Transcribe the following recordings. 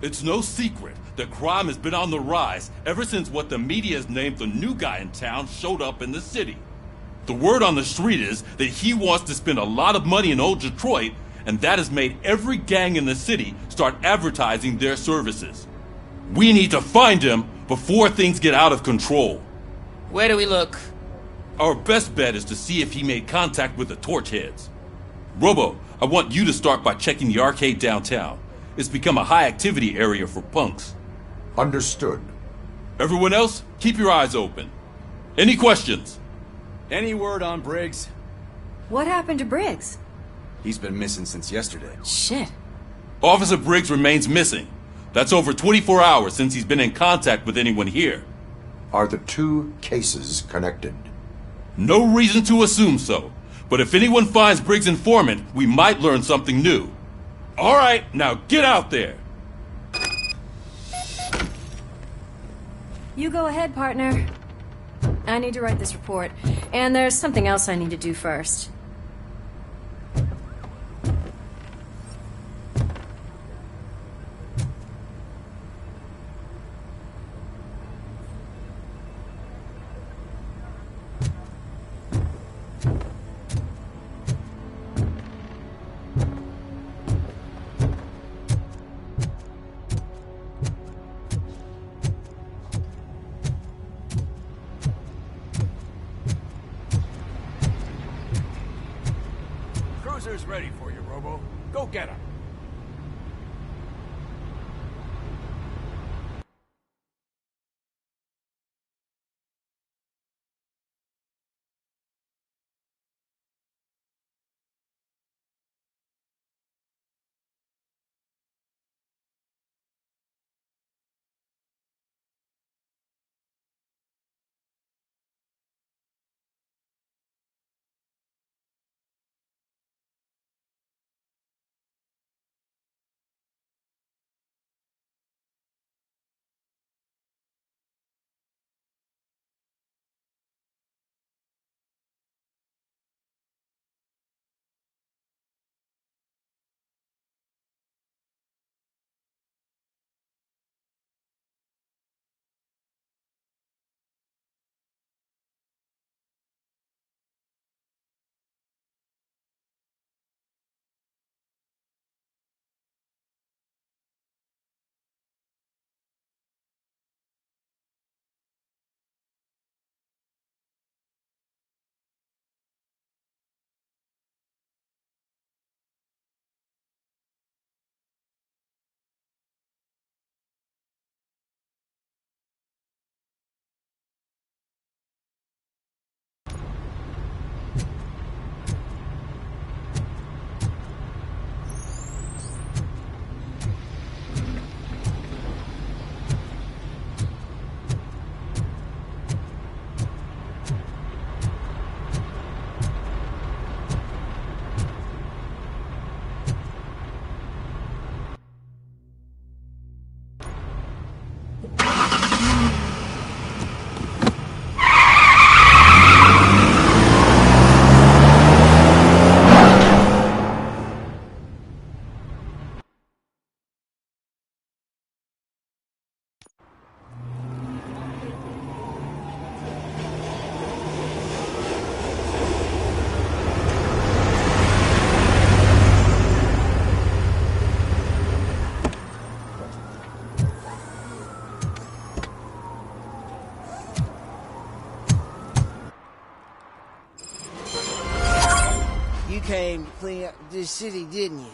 It's no secret that crime has been on the rise ever since what the media has named the new guy in town showed up in the city. The word on the street is that he wants to spend a lot of money in old Detroit, and that has made every gang in the city start advertising their services. We need to find him before things get out of control. Where do we look? Our best bet is to see if he made contact with the Torchheads. Robo, I want you to start by checking the arcade downtown. It's become a high-activity area for punks. Understood. Everyone else, keep your eyes open. Any questions? Any word on Briggs? What happened to Briggs? He's been missing since yesterday. Shit. Officer Briggs remains missing. That's over 24 hours since he's been in contact with anyone here. Are the two cases connected? No reason to assume so. But if anyone finds Briggs' informant, we might learn something new. All right, now get out there. You go ahead, partner. I need to write this report, and there's something else I need to do first. Cruiser's ready for you, Robo. Go get him. You came to clean up this city, didn't you?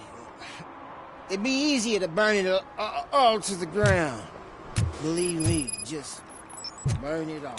It'd be easier to burn it all to the ground. Believe me, just burn it all.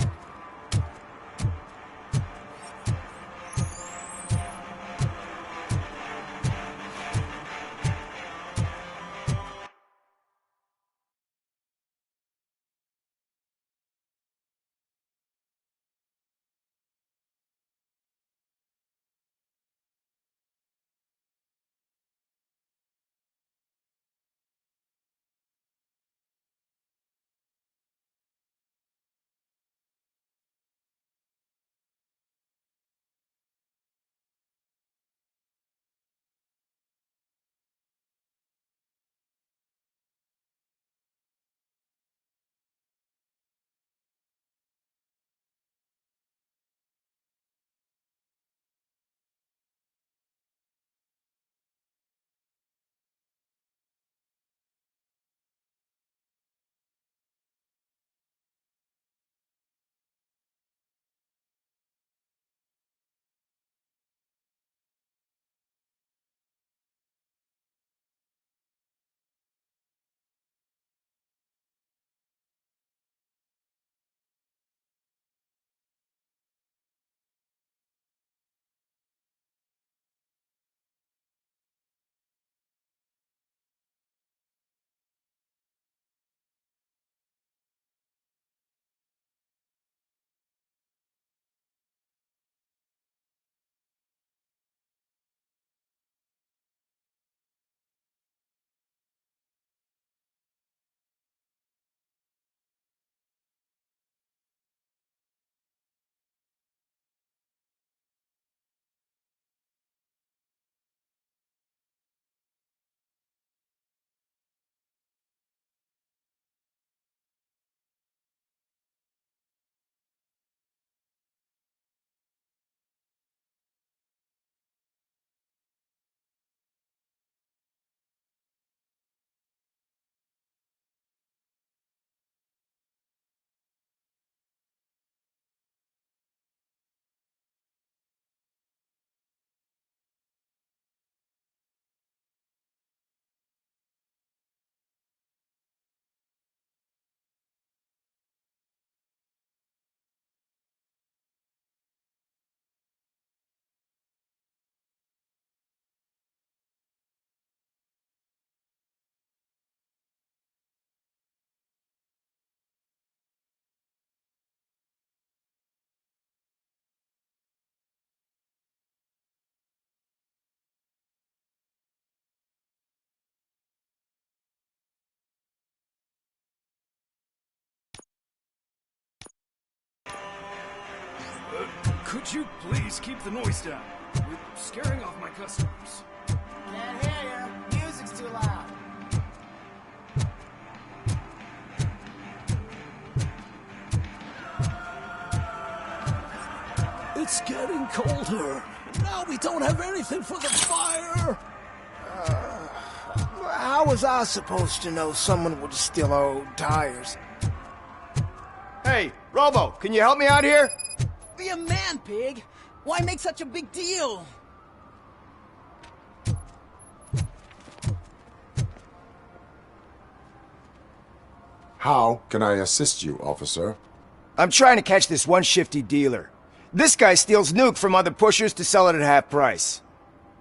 Could you please keep the noise down? You're scaring off my customers. Can't hear you. Music's too loud. It's getting colder. Now we don't have anything for the fire. How was I supposed to know someone would steal our old tires? Hey, Robo, can you help me out here? Be a man, pig! Why make such a big deal? How can I assist you, officer? I'm trying to catch this one shifty dealer. This guy steals nuke from other pushers to sell it at half price.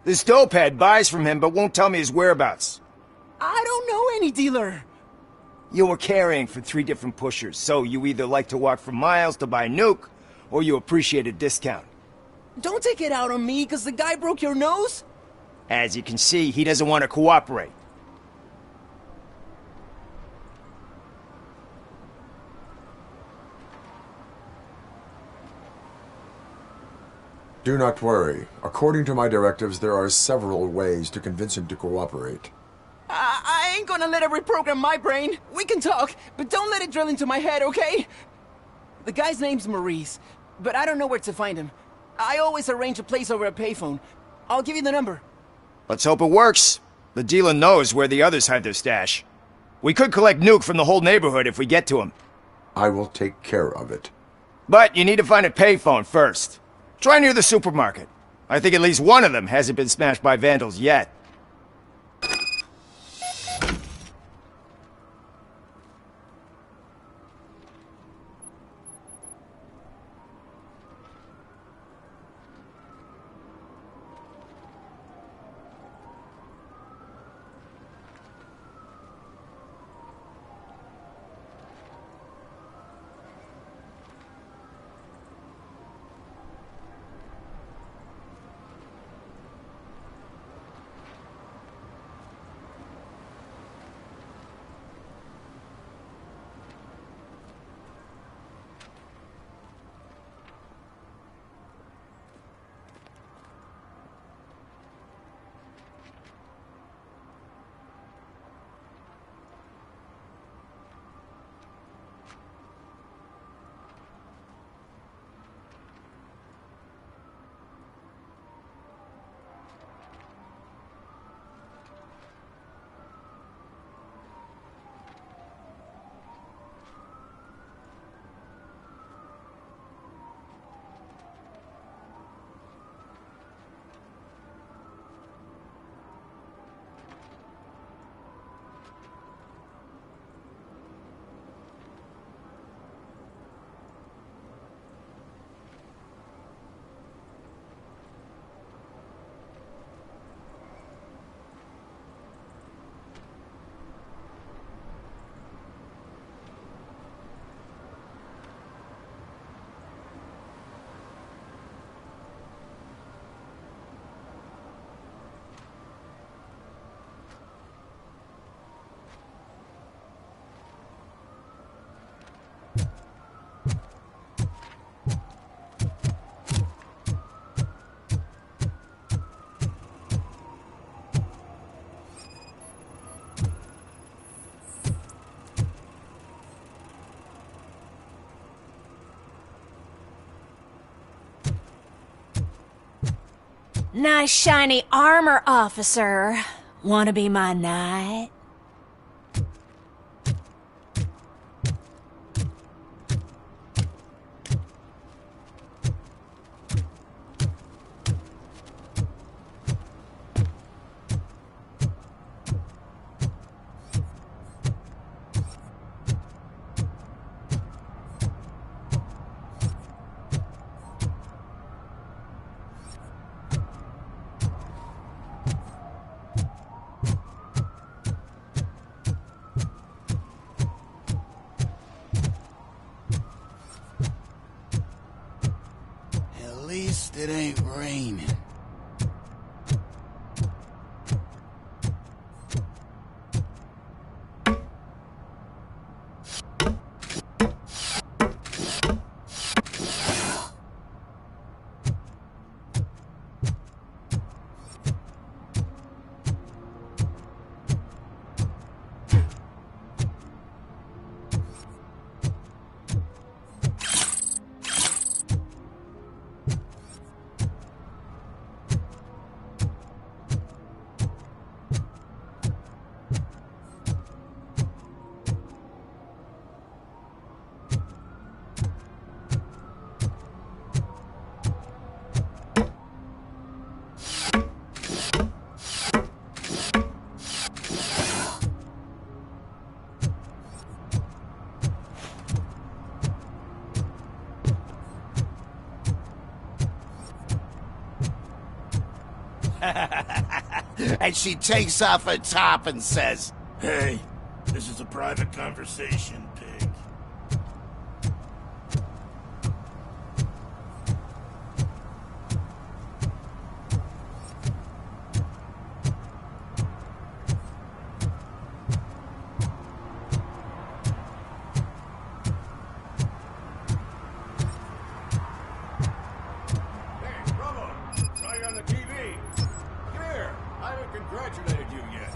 This dopehead buys from him but won't tell me his whereabouts. I don't know any dealer. You were carrying for 3 different pushers, so you either like to walk for miles to buy nuke, or you appreciate a discount. Don't take it out on me, because the guy broke your nose? As you can see, he doesn't want to cooperate. Do not worry. According to my directives, there are several ways to convince him to cooperate. I ain't gonna let it reprogram my brain. We can talk, but don't let it drill into my head, okay? The guy's name's Maurice, but I don't know where to find him. I always arrange a place over a payphone. I'll give you the number. Let's hope it works. The dealer knows where the others hide their stash. We could collect nuke from the whole neighborhood if we get to him. I will take care of it. But you need to find a payphone first. Try near the supermarket. I think at least one of them hasn't been smashed by vandals yet. Nice shiny armor, officer. Wanna be my knight? At least it ain't raining. And she takes off her top and says, "Hey, this is a private conversation, pig." Congratulated you yet.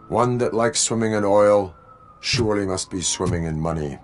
One that likes swimming in oil surely must be swimming in money.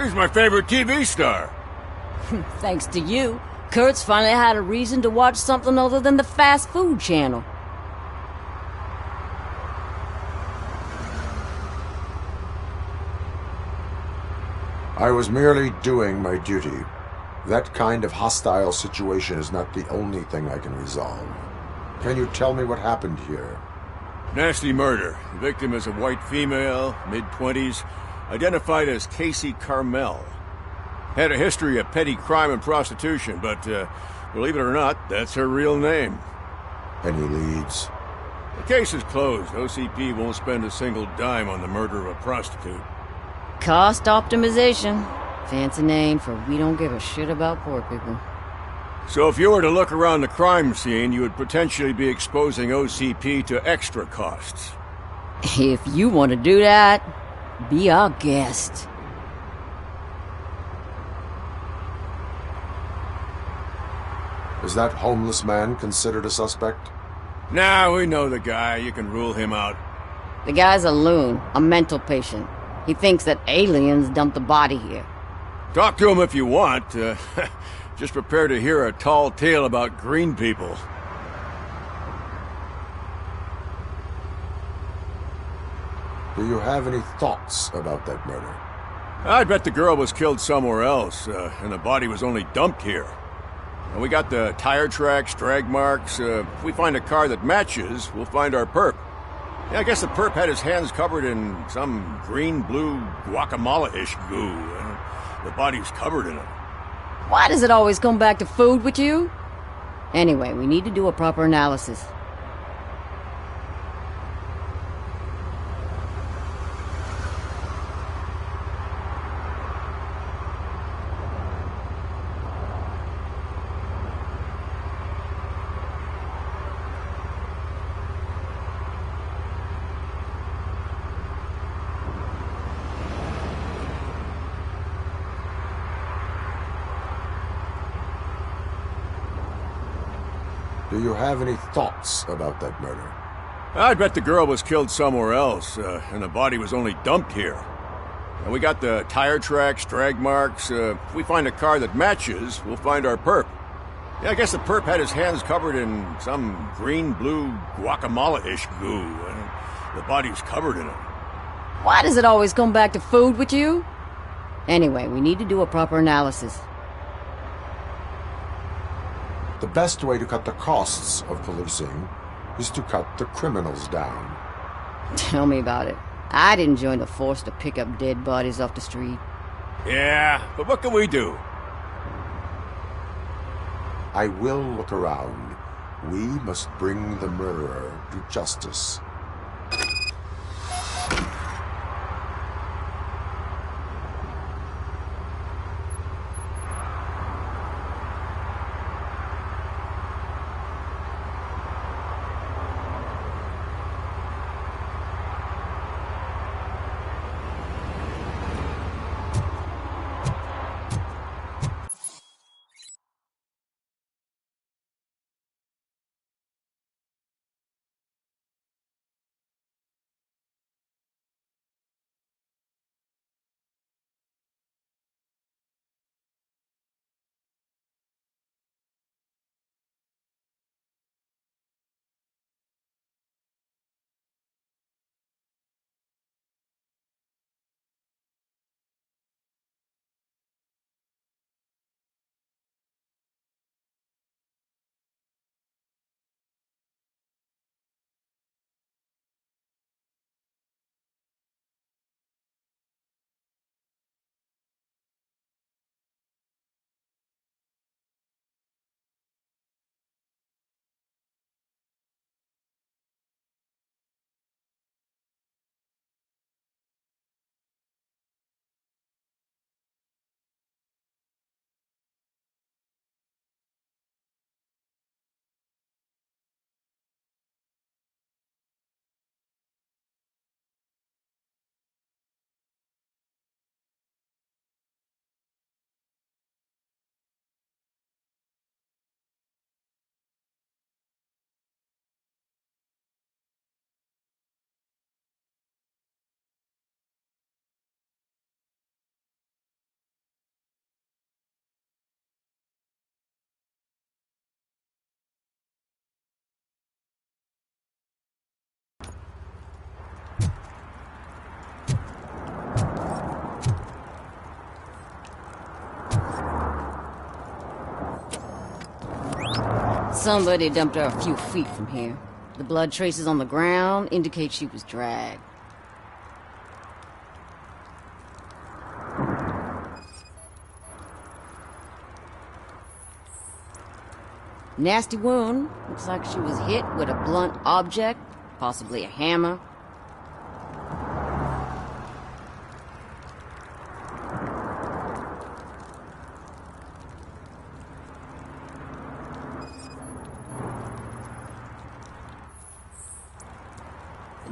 He's my favorite TV star. Thanks to you, Kurt's finally had a reason to watch something other than the fast food channel. I was merely doing my duty. That kind of hostile situation is not the only thing I can resolve. Can you tell me what happened here? Nasty murder. The victim is a white female, mid-20s, identified as Casey Carmel. Had a history of petty crime and prostitution, but believe it or not, that's her real name. Any leads? The case is closed. OCP won't spend a single dime on the murder of a prostitute. Cost optimization. Fancy name for we don't give a shit about poor people. So if you were to look around the crime scene, you would potentially be exposing OCP to extra costs. If you want to do that, be our guest. Is that homeless man considered a suspect? Nah, we know the guy. You can rule him out. The guy's a loon, a mental patient. He thinks that aliens dumped the body here. Talk to him if you want. Just prepare to hear a tall tale about green people. Do you have any thoughts about that murder? I bet the girl was killed somewhere else, and the body was only dumped here. And we got the tire tracks, drag marks. If we find a car that matches, we'll find our perp. Yeah, I guess the perp had his hands covered in some green-blue guacamole-ish goo. The body's covered in it. Why does it always come back to food with you? Anyway, we need to do a proper analysis. Do you have any thoughts about that murder? I bet the girl was killed somewhere else, and the body was only dumped here. And we got the tire tracks, drag marks. If we find a car that matches, we'll find our perp. Yeah, I guess the perp had his hands covered in some green-blue guacamole-ish goo. The body's covered in it. Why does it always come back to food with you? Anyway, we need to do a proper analysis. The best way to cut the costs of policing is to cut the criminals down. Tell me about it. I didn't join the force to pick up dead bodies off the street. Yeah, but what can we do? I will look around. We must bring the murderer to justice. Somebody dumped her a few feet from here. The blood traces on the ground indicate she was dragged. Nasty wound. Looks like she was hit with a blunt object, possibly a hammer.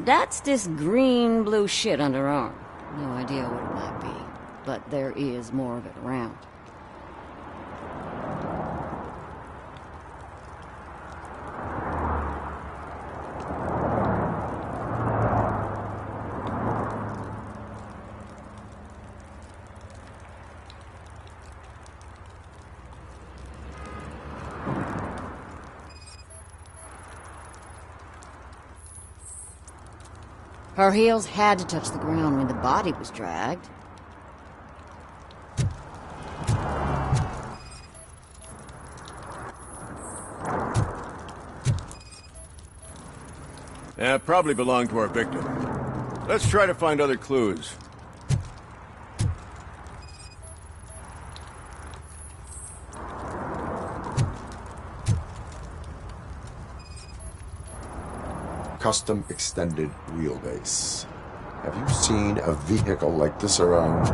That's this green-blue shit under her arm. No idea what it might be, but there is more of it around. Her heels had to touch the ground when the body was dragged. Probably belonged to our victim. Let's try to find other clues. Custom extended wheelbase. Have you seen a vehicle like this around?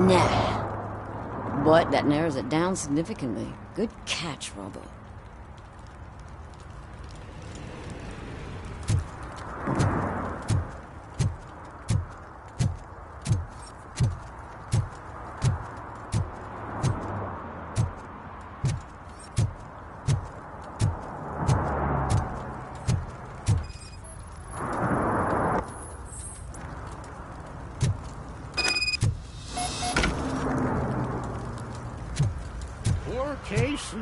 Nah. But that narrows it down significantly. Good catch, Robo. Casey.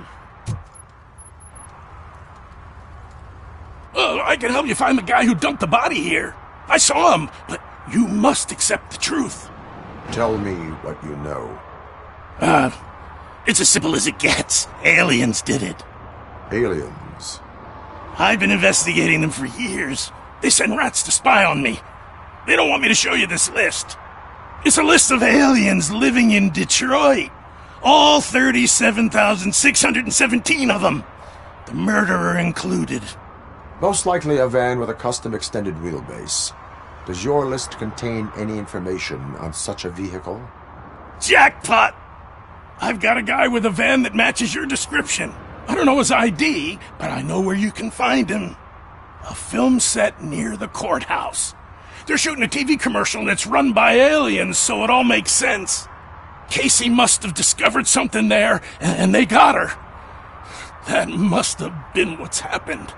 I can help you find the guy who dumped the body here. I saw him, but you must accept the truth. Tell me what you know. It's as simple as it gets. Aliens did it. Aliens? I've been investigating them for years. They send rats to spy on me. They don't want me to show you this list. It's a list of aliens living in Detroit. All 37,617 of them. The murderer included. Most likely a van with a custom extended wheelbase. Does your list contain any information on such a vehicle? Jackpot! I've got a guy with a van that matches your description. I don't know his ID, but I know where you can find him. A film set near the courthouse. They're shooting a TV commercial that's run by aliens, so it all makes sense. Casey must have discovered something there, and they got her. That must have been what's happened.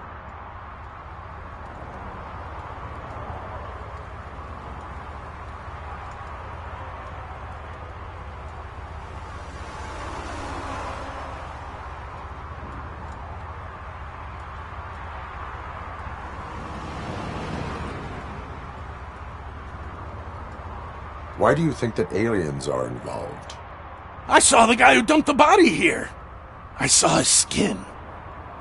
Why do you think that aliens are involved? I saw the guy who dumped the body here. I saw his skin.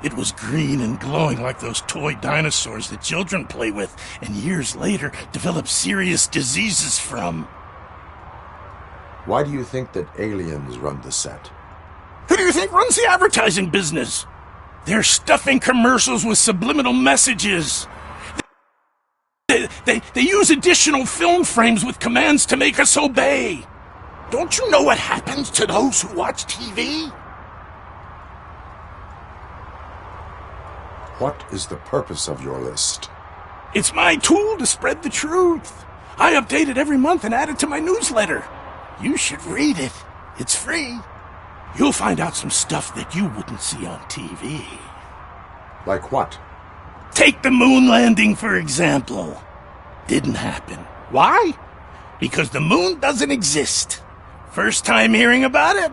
It was green and glowing like those toy dinosaurs that children play with and years later develop serious diseases from. Why do you think that aliens run the set? Who do you think runs the advertising business? They're stuffing commercials with subliminal messages. They use additional film frames with commands to make us obey. Don't you know what happens to those who watch TV? What is the purpose of your list? It's my tool to spread the truth. I update it every month and add it to my newsletter. You should read it. It's free. You'll find out some stuff that you wouldn't see on TV. Like what? Take the moon landing, for example. Didn't happen. Why? Because the moon doesn't exist. First time hearing about it?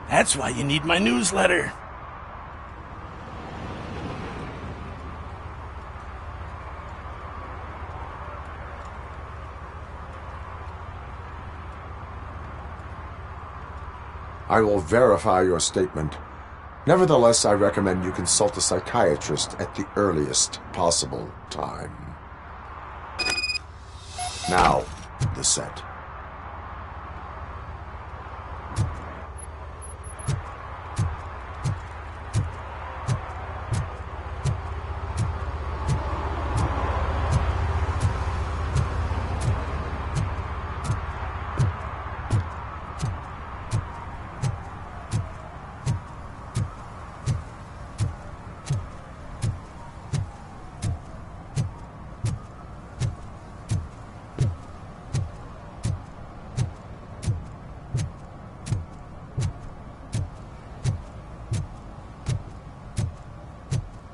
That's why you need my newsletter. I will verify your statement. Nevertheless, I recommend you consult a psychiatrist at the earliest possible time. Now, the set.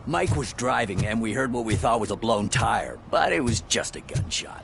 Mike was driving and we heard what we thought was a blown tire, but it was just a gunshot.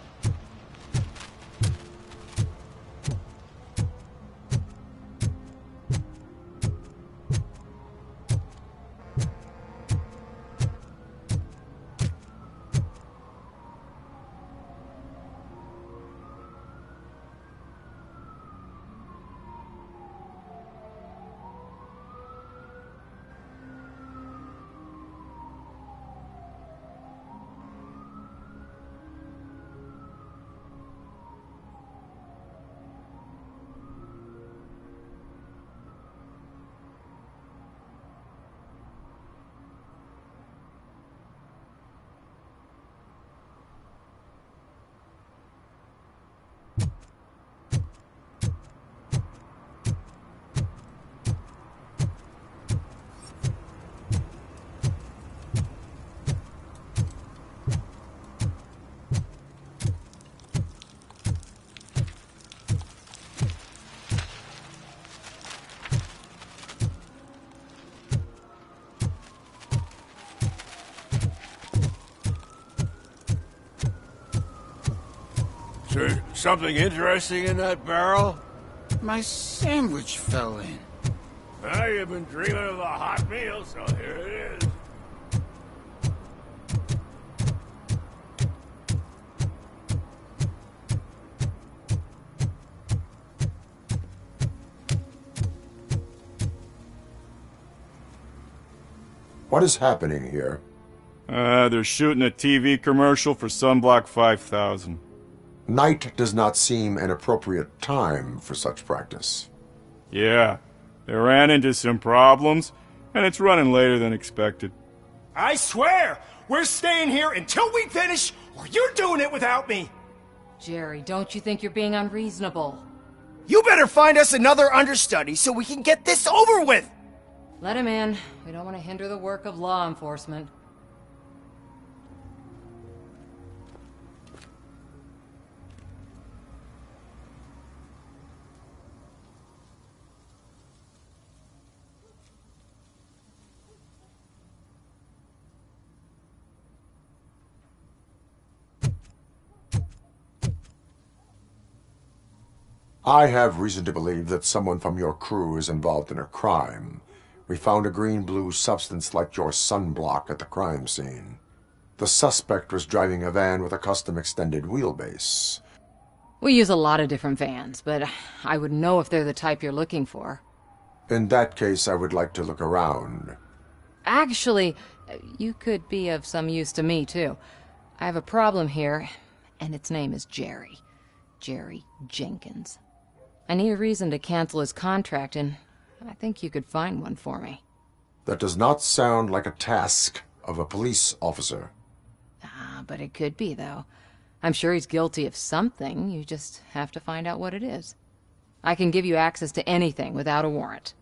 Something interesting in that barrel? My sandwich fell in. You've been dreaming of a hot meal, so here it is. What is happening here? They're shooting a TV commercial for Sunblock 5000. Night does not seem an appropriate time for such practice. Yeah, they ran into some problems, and it's running later than expected. I swear, we're staying here until we finish, or you're doing it without me. Jerry, don't you think you're being unreasonable? You better find us another understudy so we can get this over with. Let him in. We don't want to hinder the work of law enforcement. I have reason to believe that someone from your crew is involved in a crime. We found a green-blue substance like your sunblock at the crime scene. The suspect was driving a van with a custom extended wheelbase. We use a lot of different vans, but I would know if they're the type you're looking for. In that case, I would like to look around. Actually, you could be of some use to me, too. I have a problem here, and its name is Jerry. Jerry Jenkins. I need a reason to cancel his contract, and I think you could find one for me. That does not sound like a task of a police officer. But it could be, though. I'm sure he's guilty of something. You just have to find out what it is. I can give you access to anything without a warrant.